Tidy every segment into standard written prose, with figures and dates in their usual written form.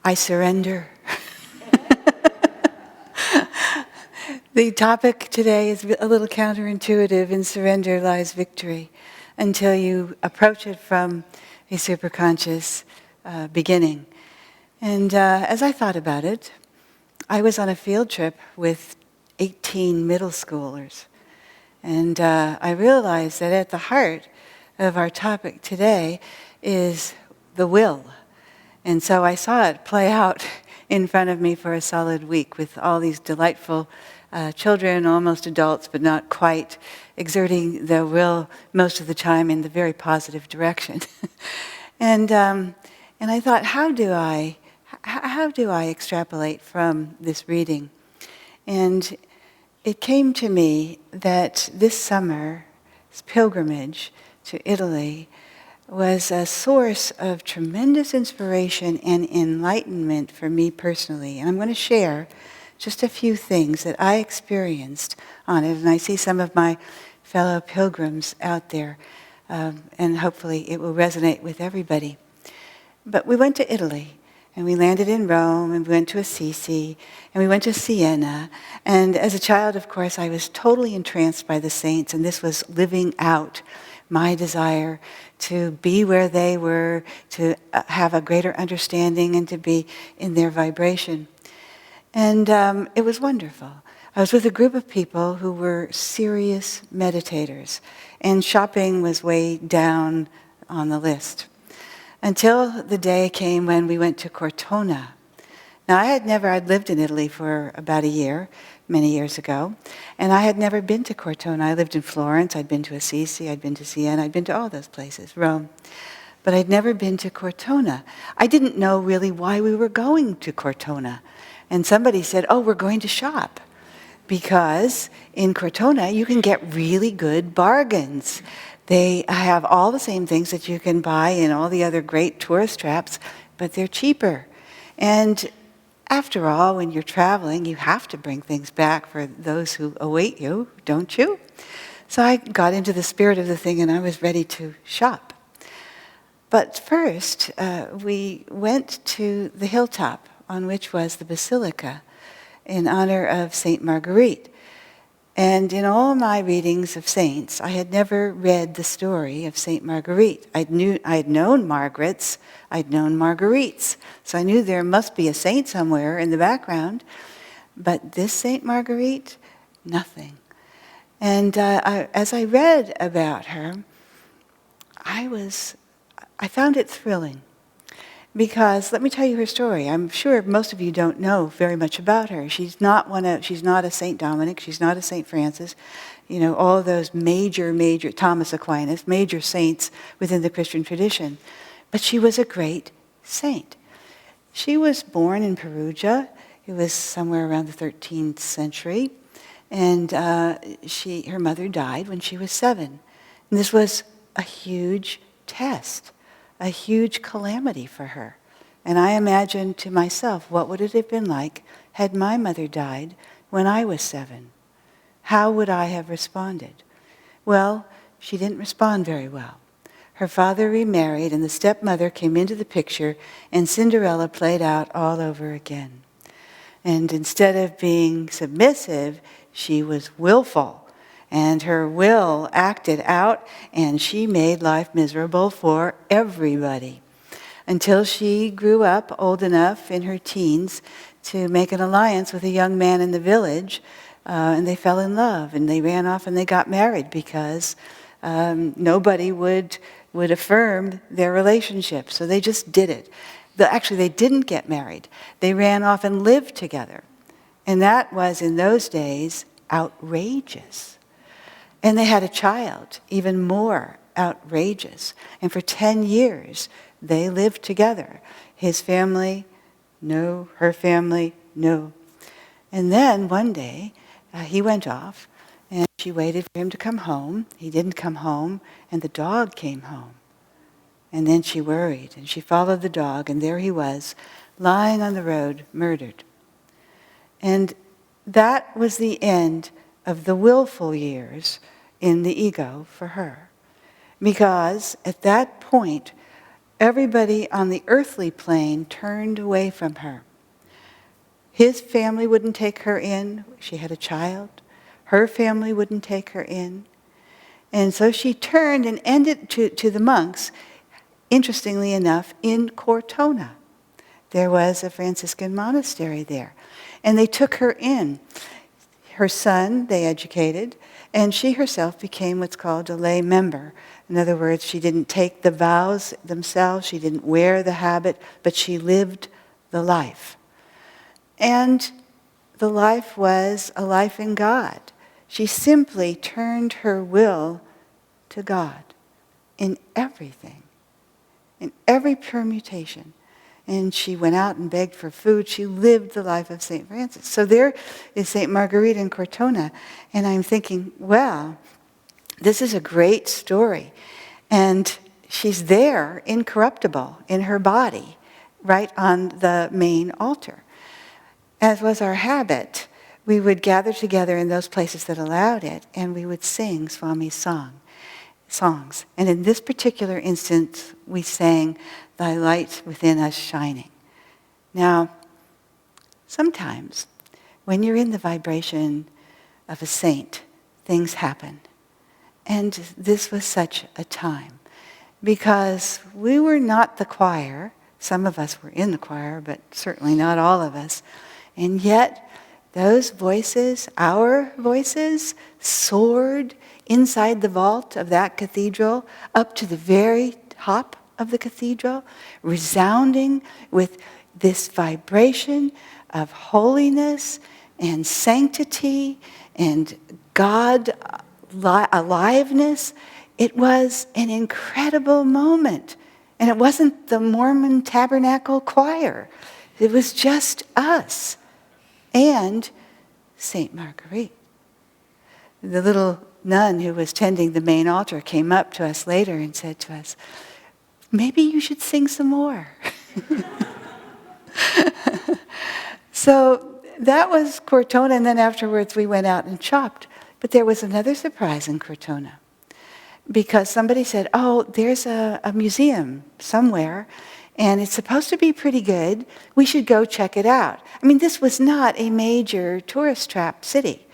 I surrender. The topic today is a little counterintuitive. In surrender lies victory, until you approach it from a superconscious beginning. And as I thought about it, I was on a field trip with 18 middle schoolers. And I realized that at the heart of our topic today is the will. And so I saw it play out in front of me for a solid week with all these delightful children, almost adults, but not quite, exerting their will most of the time in the very positive direction. And I thought, how do I extrapolate from this reading? And it came to me that this summer's pilgrimage to Italy was a source of tremendous inspiration and enlightenment for me personally. And I'm going to share just a few things that I experienced on it. And I see some of my fellow pilgrims out there, and hopefully it will resonate with everybody. But we went to Italy, and we landed in Rome, and we went to Assisi, and we went to Siena. And as a child, of course, I was totally entranced by the saints, and this was living out my desire to be where they were, to have a greater understanding, and to be in their vibration. And it was wonderful. I was with a group of people who were serious meditators, and shopping was way down on the list. Until the day came when we went to Cortona. Now, I'd lived in Italy for about a year, many years ago, and I had never been to Cortona. I lived in Florence, I'd been to Assisi, I'd been to Siena, I'd been to all those places, Rome. But I'd never been to Cortona. I didn't know really why we were going to Cortona. And somebody said, oh, we're going to shop, because in Cortona you can get really good bargains. They have all the same things that you can buy in all the other great tourist traps, but they're cheaper. And after all, when you're traveling, you have to bring things back for those who await you, don't you? So I got into the spirit of the thing, and I was ready to shop. But first, we went to the hilltop on which was the basilica in honor of Saint Marguerite. And in all my readings of saints, I had never read the story of Saint Marguerite. I'd known Margarets, I'd known Marguerites, so I knew there must be a saint somewhere in the background. But this Saint Marguerite, nothing. And as I read about her, I found it thrilling. Because let me tell you her story. I'm sure most of you don't know very much about her. She's not a Saint Dominic. She's not a Saint Francis. You know, all of those major Thomas Aquinas, major saints within the Christian tradition. But she was a great saint. She was born in Perugia. It was somewhere around the 13th century, and her mother died when she was 7. And this was a huge test. A huge calamity for her. And I imagined to myself, what would it have been like had my mother died when I was 7? How would I have responded? Well, she didn't respond very well. Her father remarried, and the stepmother came into the picture, and Cinderella played out all over again. And instead of being submissive, she was willful. And her will acted out, and she made life miserable for everybody. Until she grew up old enough in her teens to make an alliance with a young man in the village, and they fell in love, and they ran off and they got married because nobody would affirm their relationship. So they just did it. Actually, they didn't get married. They ran off and lived together. And that was, in those days, outrageous. And they had a child, even more outrageous. And for 10 years, they lived together. His family, no. Her family, no. And then one day, he went off, and she waited for him to come home. He didn't come home, and the dog came home. And then she worried, and she followed the dog, and there he was, lying on the road, murdered. And that was the end of the willful years in the ego for her. Because at that point, everybody on the earthly plane turned away from her. His family wouldn't take her in. She had a child. Her family wouldn't take her in. And so she turned and ended to the monks, interestingly enough, in Cortona. There was a Franciscan monastery there. And they took her in. Her son, they educated, and she herself became what's called a lay member. In other words, she didn't take the vows themselves, she didn't wear the habit, but she lived the life. And the life was a life in God. She simply turned her will to God in everything, in every permutation. And she went out and begged for food. She lived the life of St. Francis. So there is St. Marguerite in Cortona. And I'm thinking, well, this is a great story. And she's there, incorruptible, in her body, right on the main altar. As was our habit, we would gather together in those places that allowed it, and we would sing Swami's songs. And in this particular instance, we sang, "Thy light within us shining." Now, sometimes when you're in the vibration of a saint, things happen. And this was such a time, because we were not the choir. Some of us were in the choir, but certainly not all of us. And yet, those voices, our voices, soared inside the vault of that cathedral up to the very top of the cathedral, resounding with this vibration of holiness and sanctity and God aliveness. It was an incredible moment. And it wasn't the Mormon Tabernacle Choir. It was just us and St. Marguerite. The little nun who was tending the main altar came up to us later and said to us, "Maybe you should sing some more." So that was Cortona, and then afterwards we went out and shopped. But there was another surprise in Cortona, because somebody said, "Oh, there's a museum somewhere, and it's supposed to be pretty good. We should go check it out." I mean, this was not a major tourist trap city.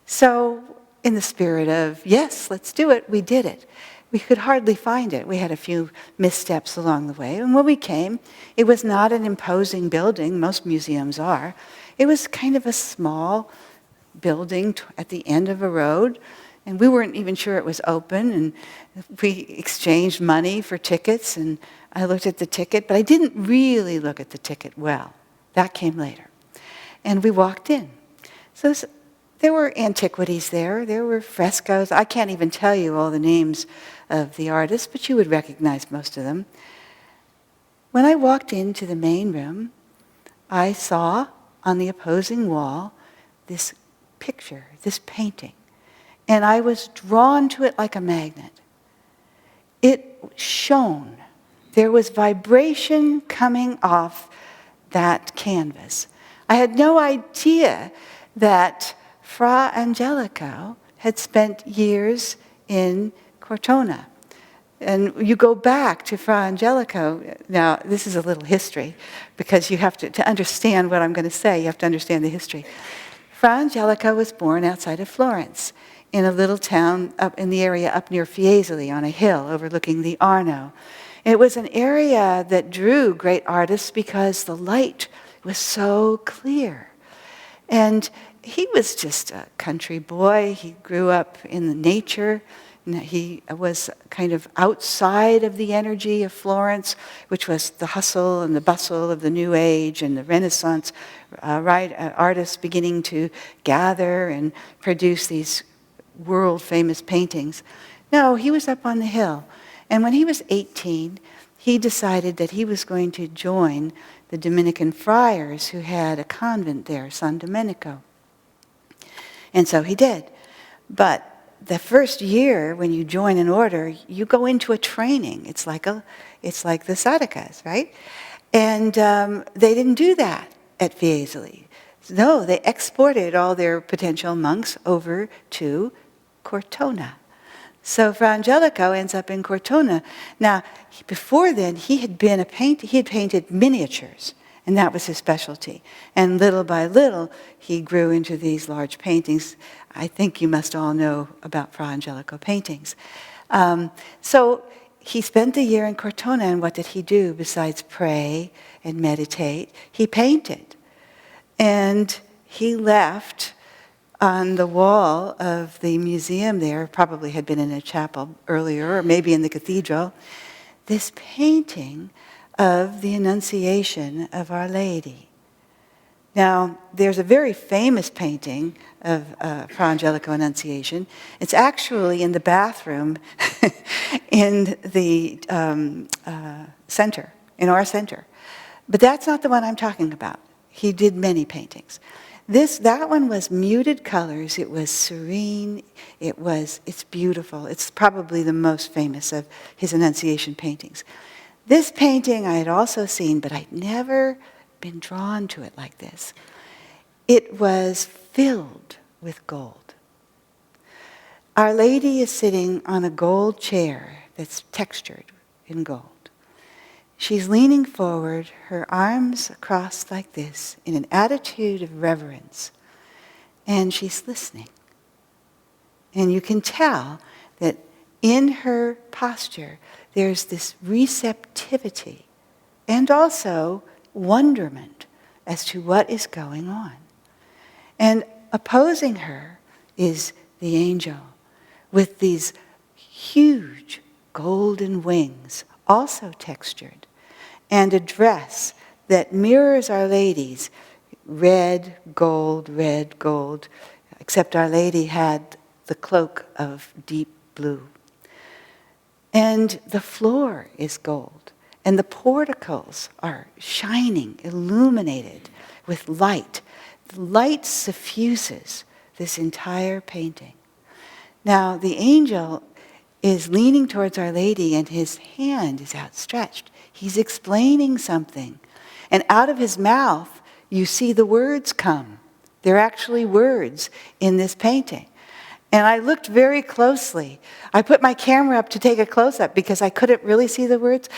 So in the spirit of, yes, let's do it, we did it. We could hardly find it. We had a few missteps along the way. And when we came, it was not an imposing building. Most museums are. It was kind of a small building at the end of a road. And we weren't even sure it was open. And we exchanged money for tickets. And I looked at the ticket, but I didn't really look at the ticket well. That came later. And we walked in. So there were antiquities there. There were frescoes. I can't even tell you all the names of the artists, but you would recognize most of them. When I walked into the main room, I saw on the opposing wall this picture, this painting. And I was drawn to it like a magnet. It shone. There was vibration coming off that canvas. I had no idea that Fra Angelico had spent years in Cortona. And you go back to Fra Angelico. Now, this is a little history, because you have to understand what I'm going to say, you have to understand the history. Fra Angelico was born outside of Florence, in a little town up in the area up near Fiesole, on a hill overlooking the Arno. It was an area that drew great artists because the light was so clear. And he was just a country boy. He grew up in the nature. He was kind of outside of the energy of Florence, which was the hustle and the bustle of the New Age and the Renaissance, artists beginning to gather and produce these world-famous paintings. No, he was up on the hill. And when he was 18, he decided that he was going to join the Dominican friars who had a convent there, San Domenico. And so he did. But the first year, when you join an order, you go into a training. It's like the sadhakas, right? And they didn't do that at Fiesole. No, they exported all their potential monks over to Cortona. So Fra Angelico ends up in Cortona. Now, before then, he had painted miniatures, and that was his specialty. And little by little, he grew into these large paintings. I think you must all know about Fra Angelico paintings. So he spent the year in Cortona, and what did he do besides pray and meditate? He painted. And he left on the wall of the museum there, probably had been in a chapel earlier, or maybe in the cathedral, this painting of the Annunciation of Our Lady. Now, there's a very famous painting of Fra Angelico Annunciation. It's actually in the bathroom in the center, in our center. But that's not the one I'm talking about. He did many paintings. That one was muted colors. It was serene. It's beautiful. It's probably the most famous of his Annunciation paintings. This painting I had also seen, but I'd never been drawn to it like this. It was filled with gold. Our Lady is sitting on a gold chair that's textured in gold. She's leaning forward, her arms crossed like this, in an attitude of reverence. And she's listening. And you can tell that in her posture, there's this receptivity and also wonderment as to what is going on. And opposing her is the angel with these huge golden wings, also textured, and a dress that mirrors Our Lady's red, gold, except Our Lady had the cloak of deep blue. And the floor is gold, and the porticos are shining, illuminated with light. The light suffuses this entire painting. Now, the angel is leaning towards Our Lady, and his hand is outstretched. He's explaining something. And out of his mouth, you see the words come. They're actually words in this painting. And I looked very closely. I put my camera up to take a close-up because I couldn't really see the words.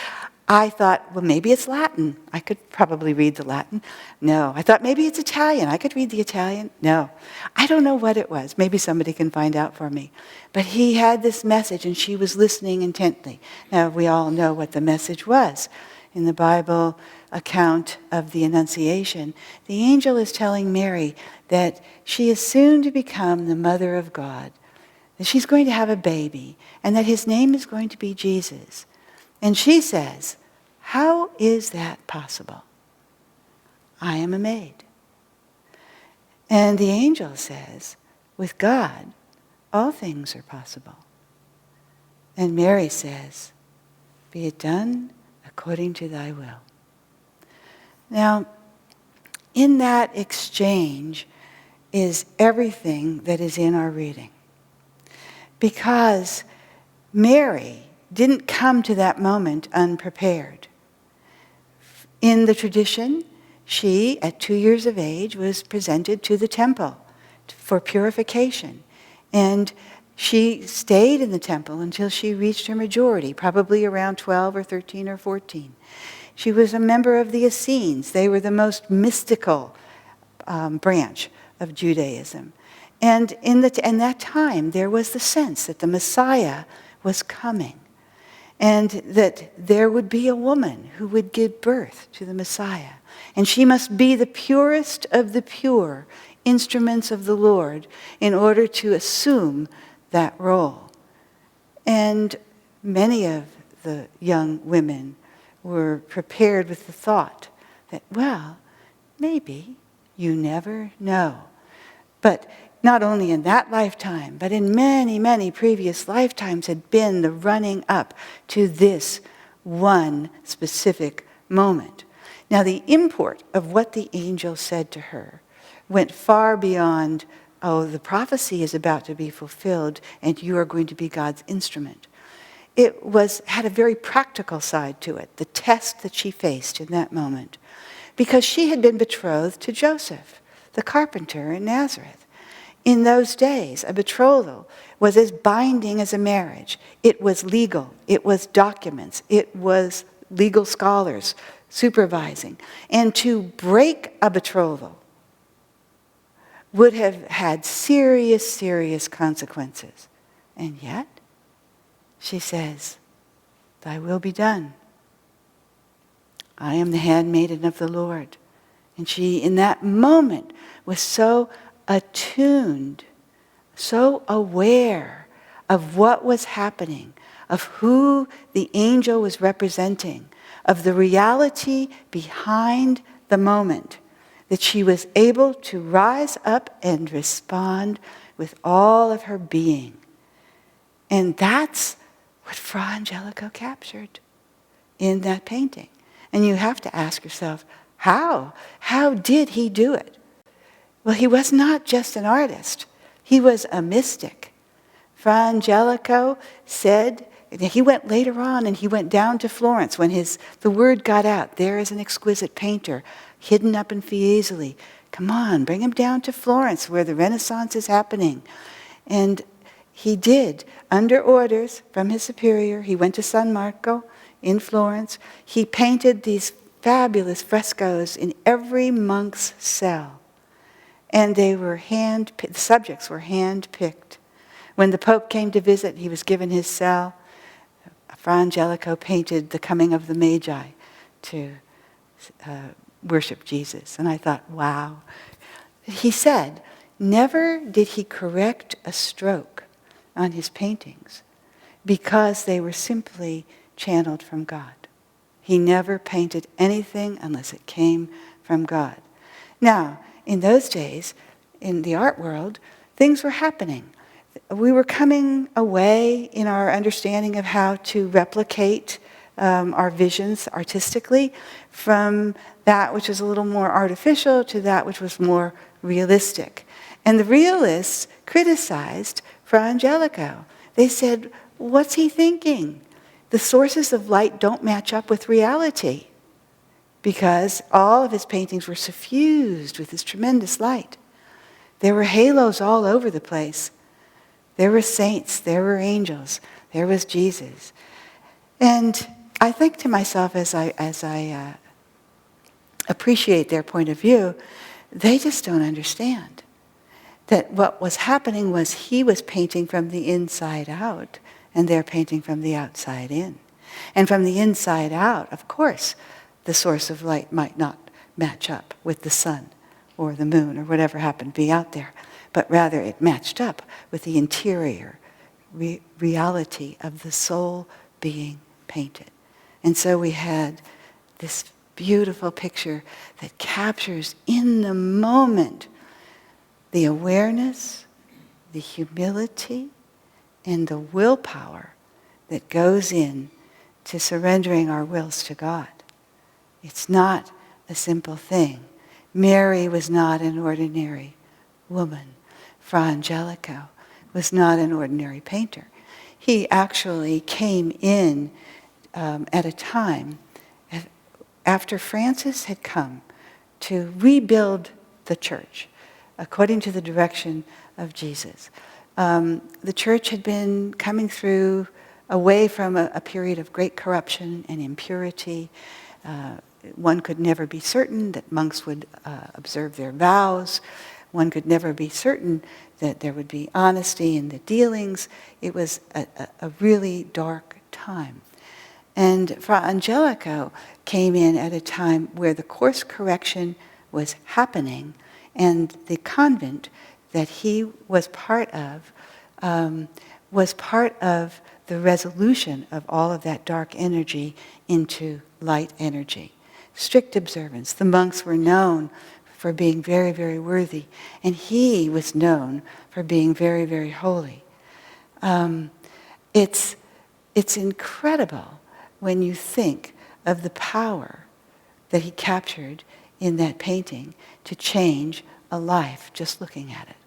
I thought, well, maybe it's Latin. I could probably read the Latin. No. I thought maybe it's Italian. I could read the Italian. No. I don't know what it was. Maybe somebody can find out for me. But he had this message, and she was listening intently. Now, we all know what the message was. In the Bible account of the Annunciation, the angel is telling Mary that she is soon to become the mother of God, that she's going to have a baby, and that his name is going to be Jesus. And she says, how is that possible? I am a maid. And the angel says, with God, all things are possible. And Mary says, be it done according to thy will. Now, in that exchange is everything that is in our reading. Because Mary didn't come to that moment unprepared. In the tradition, she, at 2 years of age, was presented to the temple for purification. And she stayed in the temple until she reached her majority, probably around 12 or 13 or 14. She was a member of the Essenes. They were the most mystical branch of Judaism. And in that time, there was the sense that the Messiah was coming, and that there would be a woman who would give birth to the Messiah. And she must be the purest of the pure instruments of the Lord in order to assume that role. And many of the young women were prepared with the thought that, well, maybe, you never know. But not only in that lifetime, but in many, many previous lifetimes had been the running up to this one specific moment. Now, the import of what the angel said to her went far beyond, oh, the prophecy is about to be fulfilled and you are going to be God's instrument. It had a very practical side to it, the test that she faced in that moment. Because she had been betrothed to Joseph, the carpenter in Nazareth. In those days, a betrothal was as binding as a marriage. It was legal. It was documents. It was legal scholars supervising. And to break a betrothal would have had serious, serious consequences. And yet, she says, "Thy will be done. I am the handmaiden of the Lord." And she, in that moment, was so attuned, so aware of what was happening, of who the angel was representing, of the reality behind the moment, that she was able to rise up and respond with all of her being. And that's what Fra Angelico captured in that painting. And you have to ask yourself, how? How did he do it? Well, he was not just an artist. He was a mystic. Fra Angelico said, he went later on and he went down to Florence when the word got out, there is an exquisite painter hidden up in Fiesole. Come on, bring him down to Florence where the Renaissance is happening. And he did, under orders from his superior. He went to San Marco in Florence. He painted these fabulous frescoes in every monk's cell. And they were the subjects were hand-picked. When the Pope came to visit, he was given his cell. Fra Angelico painted the coming of the Magi to worship Jesus. And I thought, wow. He said, never did he correct a stroke on his paintings because they were simply channeled from God. He never painted anything unless it came from God. Now, in those days, in the art world, things were happening. We were coming away in our understanding of how to replicate our visions artistically from that which was a little more artificial to that which was more realistic. And the realists criticized Fra Angelico. They said, what's he thinking? The sources of light don't match up with reality, because all of his paintings were suffused with this tremendous light. There were halos all over the place. There were saints, there were angels, there was Jesus. And I think to myself as I appreciate their point of view, they just don't understand that what was happening was he was painting from the inside out, and they're painting from the outside in. And from the inside out, of course, the source of light might not match up with the sun or the moon or whatever happened to be out there, but rather it matched up with the interior reality of the soul being painted. And so we had this beautiful picture that captures in the moment the awareness, the humility, and the willpower that goes in to surrendering our wills to God. It's not a simple thing. Mary was not an ordinary woman. Fra Angelico was not an ordinary painter. He actually came in at a time after Francis had come to rebuild the church according to the direction of Jesus. The church had been coming through away from a period of great corruption and impurity. One could never be certain that monks would observe their vows. One could never be certain that there would be honesty in the dealings. It was a really dark time. And Fra Angelico came in at a time where the course correction was happening, and the convent that he was part of the resolution of all of that dark energy into light energy. Strict observance. The monks were known for being very, very worthy, and he was known for being very, very holy. It's incredible when you think of the power that he captured in that painting to change a life just looking at it.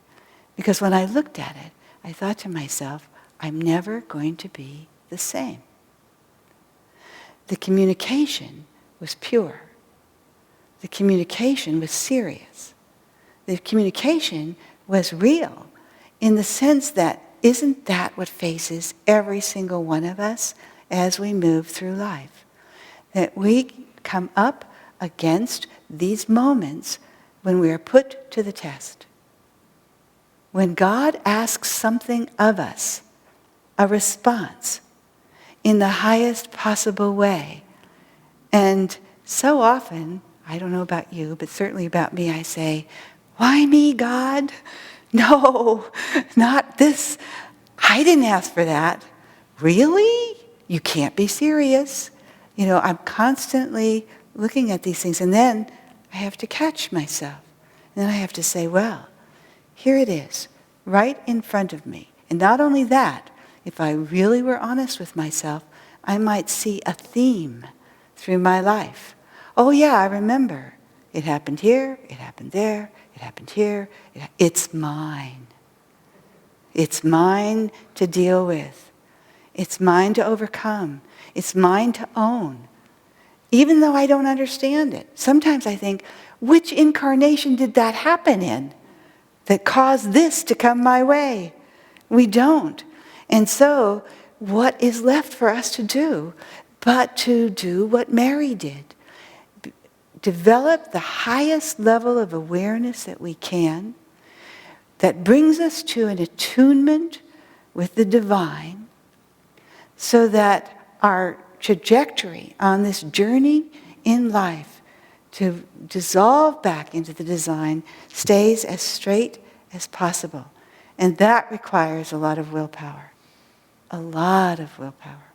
Because when I looked at it, I thought to myself, I'm never going to be the same. The communication was pure. The communication was serious. The communication was real, in the sense that isn't that what faces every single one of us as we move through life? That we come up against these moments when we are put to the test. When God asks something of us, a response in the highest possible way. And so often, I don't know about you, but certainly about me, I say, why me, God? No, not this. I didn't ask for that. Really? You can't be serious. I'm constantly looking at these things, and then I have to catch myself. And then I have to say, well, here it is, right in front of me. And not only that, if I really were honest with myself, I might see a theme through my life. Oh yeah, I remember. It happened here, it happened there, it happened here. It's mine. It's mine to deal with. It's mine to overcome. It's mine to own. Even though I don't understand it. Sometimes I think, which incarnation did that happen in that caused this to come my way? We don't. And so, what is left for us to do but to do what Mary did? Develop the highest level of awareness that we can that brings us to an attunement with the divine, so that our trajectory on this journey in life to dissolve back into the design stays as straight as possible. And that requires a lot of willpower. A lot of willpower.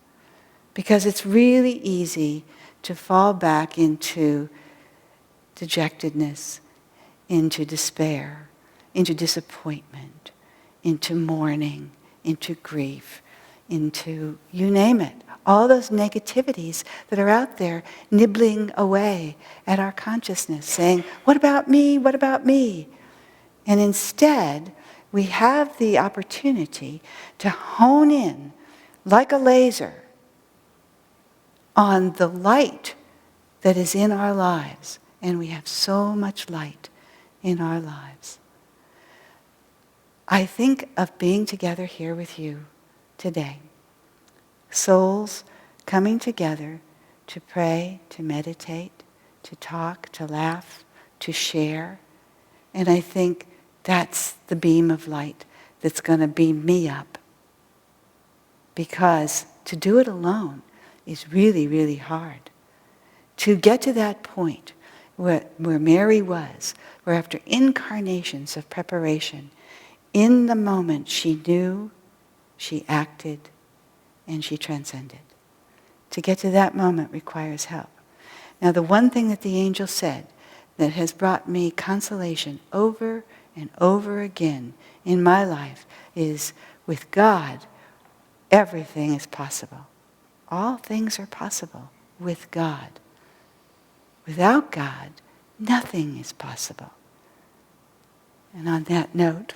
Because it's really easy to fall back into dejectedness, into despair, into disappointment, into mourning, into grief, into you name it. All those negativities that are out there nibbling away at our consciousness, saying, what about me? What about me? And instead, we have the opportunity to hone in like a laser on the light that is in our lives. And we have so much light in our lives. I think of being together here with you today. Souls coming together to pray, to meditate, to talk, to laugh, to share. And I think that's the beam of light that's going to beam me up. Because to do it alone is really, really hard. To get to that point where Mary was, where after incarnations of preparation, in the moment she knew, she acted, and she transcended. To get to that moment requires help. Now, the one thing that the angel said that has brought me consolation over and over again in my life is, with God, everything is possible. All things are possible with God. Without God, nothing is possible. And on that note,